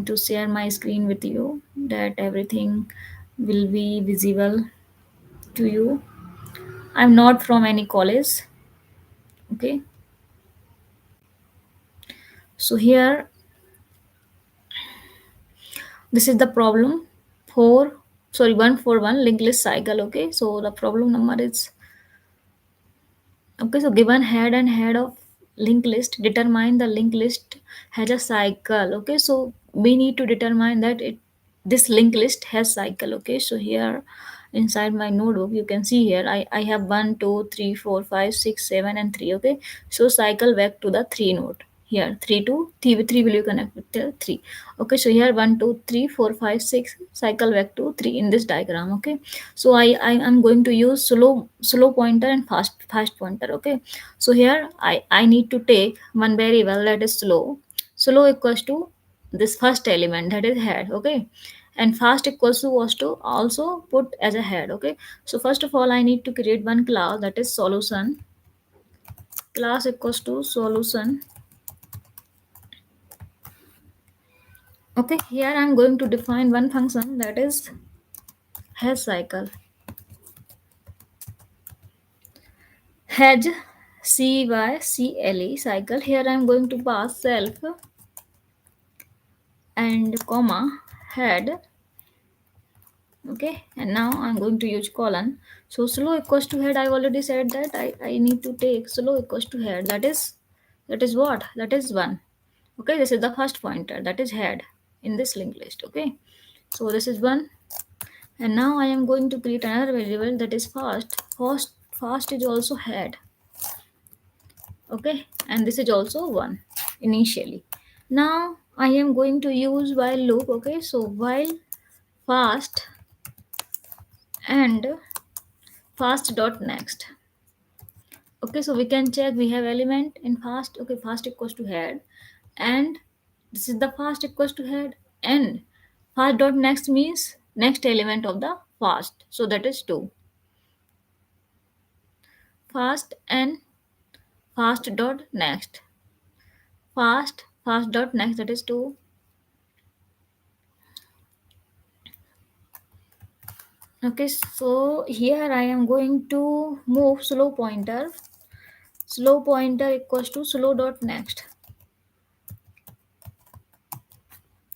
going to share my screen with you that everything will be visible to you. I'm not from any college. Okay. So here, this is the problem for, sorry, 141 linked list cycle. Okay. So the problem number is, okay, so given head and head of linked list, determine the linked list has a cycle. Okay, so we need to determine that this linked list has cycle. Okay, so here inside my notebook you can see here I have 1 2 3 4 5 6 7 and 3. Okay, so cycle back to the 3 node. Here 3 to 3, 3 will you connect with the 3. Okay, so here 1 2 3 4 5 6 cycle back to 3 in this diagram. Okay, so I am going to use slow pointer and fast pointer. Okay, so here I need to take one variable that is slow equals to this first element, that is head. Okay, and fast equals to was to also put as a head. Okay, so first of all I need to create one class, that is solution. Class equals to solution. Okay, here I'm going to define one function, that is head cycle. Hedge, cycle. Cycle. Here I am going to pass self and comma head. Okay, and now I'm going to use colon. So slow equals to head. I already said that I need to take slow equals to head. That is what? That is one. Okay, this is the first pointer. That is head in this linked list. Okay, so this is one. And now I am going to create another variable, that is fast. Fast is also head. Okay, and this is also 1 initially. Now I am going to use while loop. Okay, so while fast and fast dot next. Okay, so we can check we have element in fast. Okay, fast equals to head, and this is the fast equals to head, and fast dot next means next element of the fast, so that is 2. Fast and fast dot next. Fast dot next, that is 2. Okay, so here I am going to move slow pointer. Slow pointer equals to slow dot next.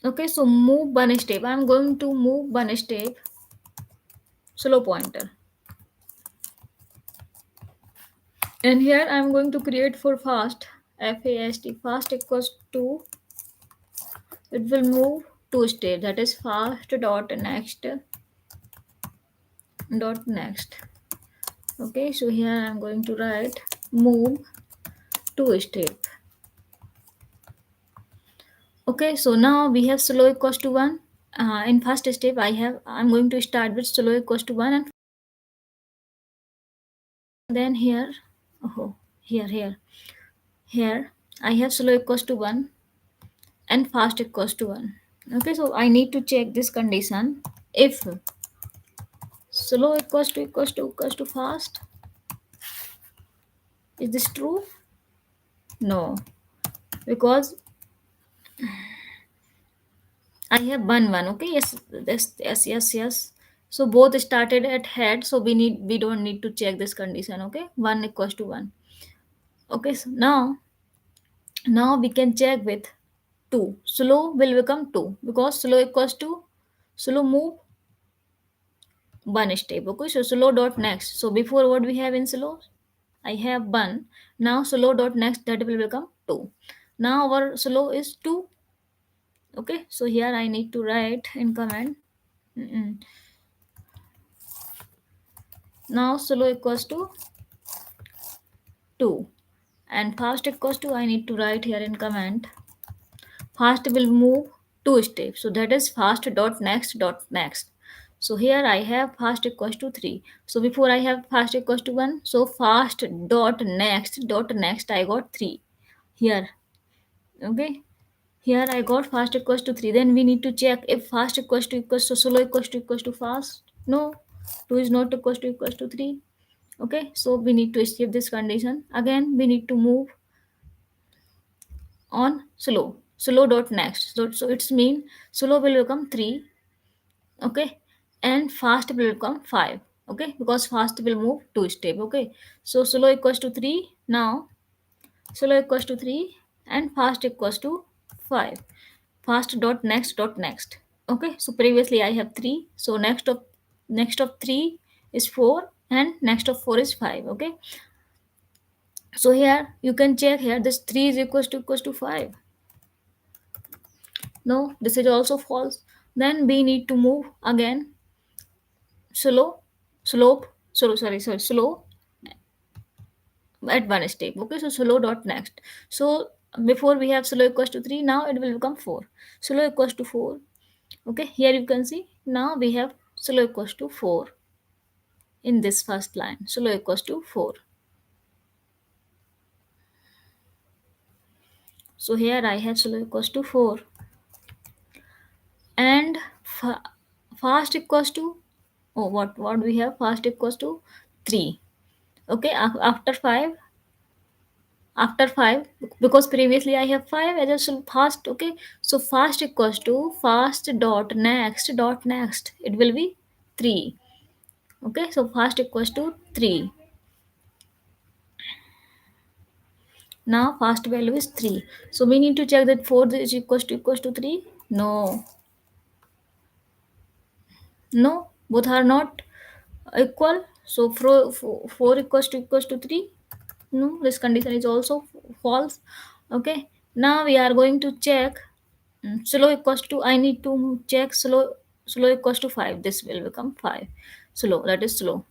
Okay, so move one step. I am going to move one step slow pointer. And here I am going to create for fast, fast. Fast equals to, it will move two step, that is fast dot next dot next. Okay, so here I am going to write move two step. Okay, so now we have slow equals to 1. In first step I'm going to start with slow equals to 1, and then here, oh, here I have slow equals to 1 and fast equals to 1. Okay, so I need to check this condition. If slow equals to fast, is this true? No, because I have one. Okay, yes. So both started at head, so we don't need to check this condition. Okay, 1 equals to 1. Okay, so now we can check with 2. Slow will become 2 because slow equals to slow move one step. Okay, so slow dot next. So before what we have in slow, I have 1. Now slow dot next, that will become 2. Now our slow is 2. Okay, so here I need to write in comment. Now slow equals to 2 and fast equals to, I need to write here in comment. Fast will move two steps, so that is fast dot next dot next. So here I have fast equals to 3. So before I have fast equals to 1, so fast dot next I got 3 here. Okay, here I got fast equals to 3. Then we need to check if fast equals to slow equals to fast. No, 2 is not equals to 3. Okay, so we need to escape this condition. Again we need to move on slow. slow dot next. So it's mean slow will become 3, okay, and fast will become 5, okay, because fast will move 2 step, okay. So slow equals to 3. Now slow equals to 3 and fast equals to 5. Fast dot next. Okay, so previously I have 3, so next of 3 is 4 and next of 4 is 5, okay. So here you can check here, this 3 is equals to 5. No, this is also false. Then we need to move again slow, slope, sorry, slow at one step. Okay, so slow dot next. So before we have slow equals to 3, now it will become 4. Slow equals to 4. Okay, here you can see now we have slow equals to 4 in this first line. Slow equals to 4. So here I have slow equals to 4 and fast equals to, oh, what we have, fast equals to 3. Okay, after 5, because previously I have 5, I just fast, okay. So fast equals to fast dot next, it will be 3. Okay, so fast equals to 3. Now fast value is 3. So we need to check that 4 is equals to 3. No, no, both are not equal. So 4 equals to 3. No, this condition is also false. Okay, now we are going to check slow equals to, I need to check slow equals to 5. This will become 5. Slow, that is slow.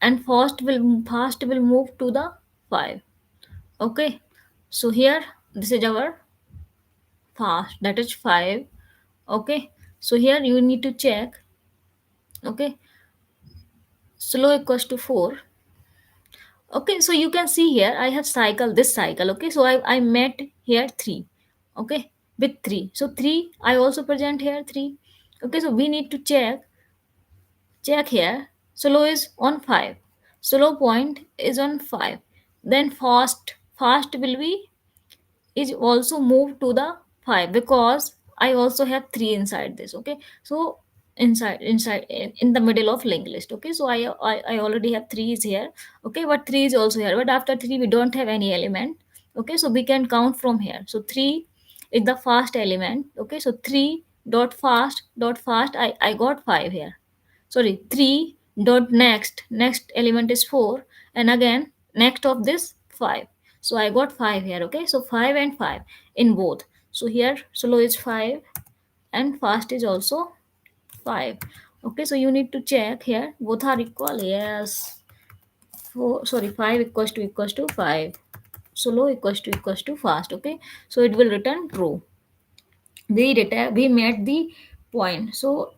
And fast will move to the 5. Okay. So here this is our fast, that is 5. Okay. So here you need to check, okay, slow equals to 4. Okay, so you can see here I have this cycle. Okay, so I met here 3. Okay, with 3. So 3 I also present here 3. Okay, so we need to check here. Slow is on 5. Slow point is on 5. Then fast will be is also moved to the 5 because I also have 3 inside this. Okay, so inside in the middle of linked list. Okay, so I already have 3 is here. Okay, but 3 is also here, but after 3 we don't have any element. Okay, so we can count from here. So 3 is the fast element. Okay, so 3 dot fast I got 5 here. Sorry, 3 dot next element is 4, and again next of this 5. So I got 5 here. Okay, so 5 and 5 in both. So here slow is 5 and fast is also 5. Okay, so you need to check here both are equal. Yes, 5 equals to 5. Slow equals to fast. Okay, so it will return true. We made the point, so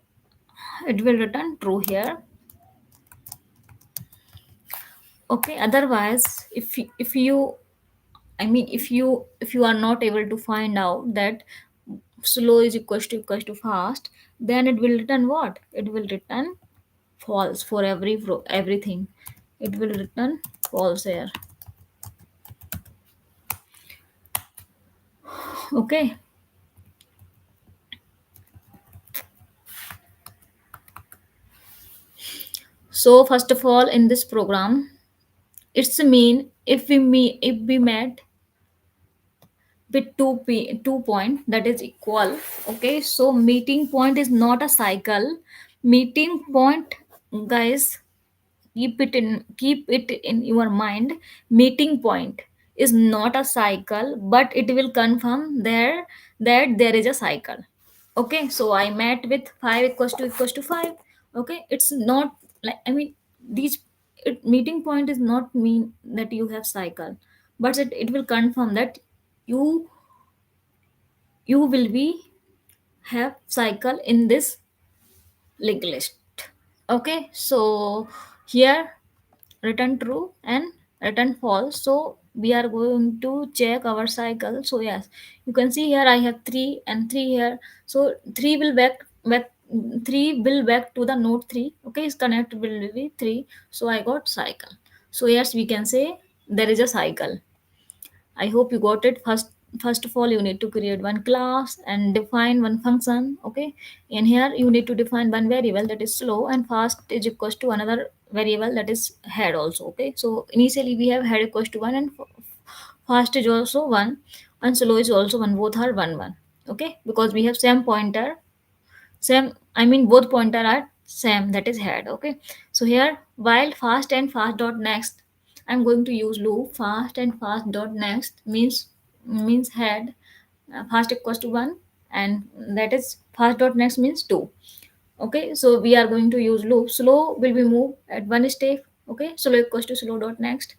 it will return true here. Okay, otherwise if you if you are not able to find out that slow is equals to fast, then it will return what? It will return false for everything. It will return false here. Okay, so first of all in this program, it's mean if we met with 2 point that is equal. Okay, so meeting point is not a cycle. Meeting point, guys, keep it in your mind. Meeting point is not a cycle, but it will confirm there that there is a cycle. Okay, so I met with 5 equals to 5. Okay, it's not like, these meeting point is not mean that you have cycle, but it will confirm that you you will be have cycle in this linked list. Okay, so here return true and return false. So we are going to check our cycle. So yes, you can see here I have 3 and 3 here. So 3 will back 3 will back to the node 3. Okay, is connect will be 3. So I got cycle. So yes, we can say there is a cycle. I hope you got it. first of all you need to create one class and define one function. Okay, in here you need to define one variable, that is slow, and fast is equals to another variable, that is head also. Okay, so initially we have head equals to 1, and fast is also 1, and slow is also 1, both are 1 1. Okay, because we have same pointer, same, I mean both pointer are same, that is head. Okay, so here while fast and fast dot next, I'm going to use loop. Fast and fast dot next means head, fast equals to 1, and that is fast dot next means 2. Okay, so we are going to use loop. Slow will be moved at one step. Okay, slow equals to slow dot next.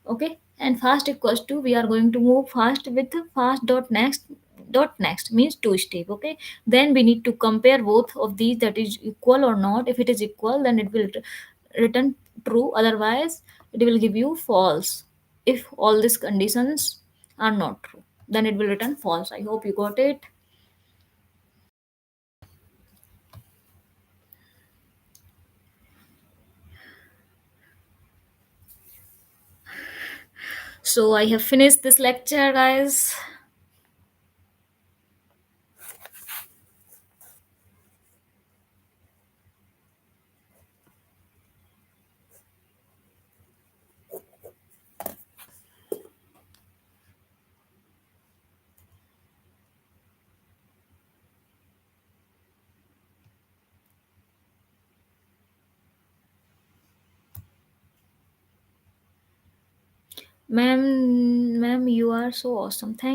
Okay, and fast equals to, we are going to move fast with fast dot next means two step. Okay, then we need to compare both of these, that is equal or not. If it is equal, then it will return true, otherwise it will give you false. If all these conditions are not true, then it will return false. I hope you got it. So I have finished this lecture, guys. Ma'am, you are so awesome. Thank